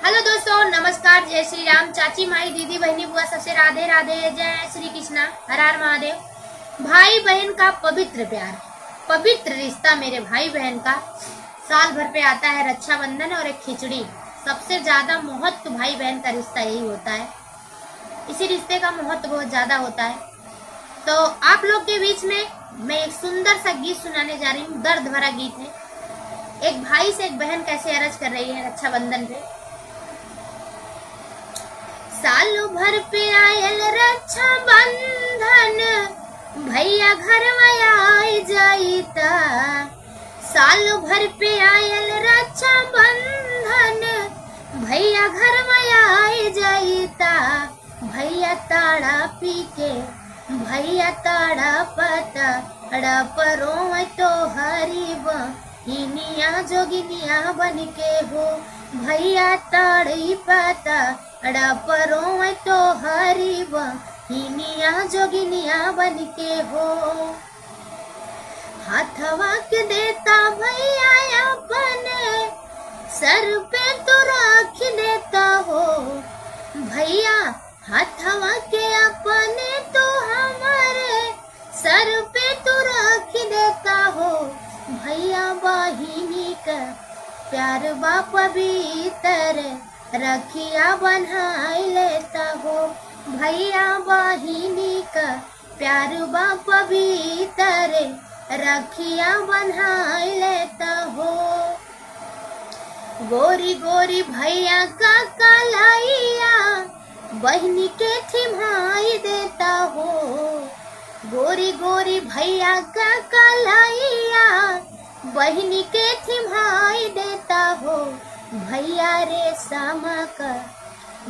Hello दोस्तों, नमस्कार। जय श्री राम। चाची माई दीदी बहनी बुआ सबसे राधे राधे। जय श्री कृष्णा, हर हर महादेव। भाई बहन का पवित्र प्यार, पवित्र रिश्ता मेरे भाई बहन का साल भर पे आता है रक्षाबंधन और एक खिचड़ी। सबसे ज्यादा महत्व भाई बहन का रिश्ता यही होता है। इसी रिश्ते का महत्व बहुत ज्यादा होता है। तो आप लोग के बीच में मैं एक सुंदर सा गीत सुनाने जा रही हूँ। दर्द भरा गीत है। एक भाई से एक बहन कैसे अरज कर रही है रक्षाबंधन पे। सालों भर पे आयल रक्षा बंधन, भैया घर में आए जाईता। सालों भर पे आयल रक्षा बंधन, भैया घर में आए जाईता। भैया ताड़ा पी के, भैया ताड़ा पता परो तो हरीब हिनिया जोगिनिया बन के हो। भैया ताड़ी पता परो तो हरीब हिनिया जोगिनिया बन के हो। हाथवा के देता भैया अपने सर पे तो राख देता हो। भैया हाथवा के अपने तो हमारे सर पे तो राख देता हो। भैया बहिनी का प्यार बा पवित्र, रखिया बन्हाई लेता हो। भैया बहिनी का प्यार बा पवित्र, रखिया बन्हाई लेता हो। गोरी गोरी भैया का कलाइया, बहनी के थिमाई देता हो। गोरी गोरी भैया का कलाइया, बहनी के थिमाई देता हो। भैया रे समा का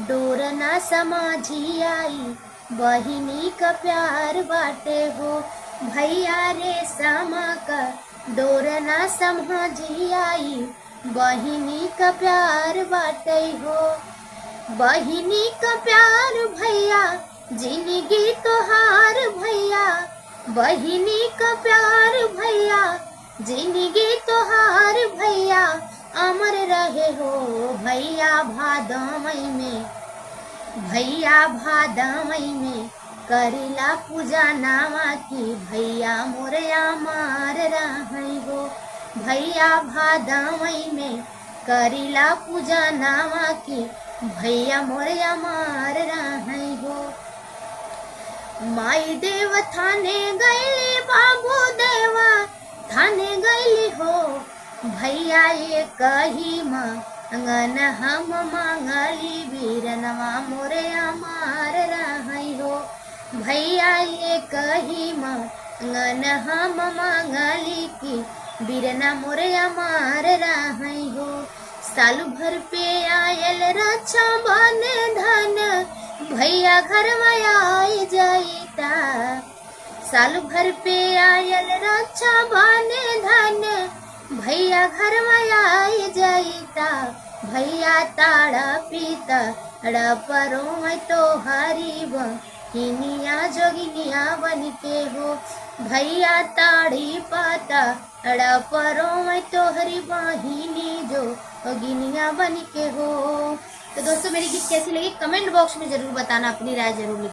डोर ना समझी आई, बहिनी का प्यार बाटे हो। भैया रे समा का डोर ना समझी आई, बहिनी का प्यार बाटे हो। बहिनी का प्यार भैया जिंदगी तोहार भैया, बहिनी का प्यार भैया जिंदगी तोहार भैया, अमर रहे हो। भैया भादमई में, भैया भादमई में करिला पूजा नामा की, भैया मोरया मार रहे हो। भैया भादमई में करिला पूजा नामा की, भैया मोरया मार रहे हो। माई देव थाने गईली, बाबू देवा थाने गईली हो। भैया ये कही मांगन हम मांगली, वीरनवा मोरे मार रही हो। भैया ये कही मांगन हम मांगली की, वीरना मोरे मार रही हो। साल भर पे आयल रक्षा बंधन, भैया घर में आए जाईता। साल भर पे आयल रक्षा बंधन, भैया घर में आए जाईता। भैया ताड़ा पीता परो तो हरीब हिनिया जोगिनिया बन के हो। भैया ताड़ी पाता परो तो हरीब हिनी जो गिनिया बन के हो। तो दोस्तों, मेरी गीत कैसी लगी कमेंट बॉक्स में जरूर बताना, अपनी राय जरूर लिखना।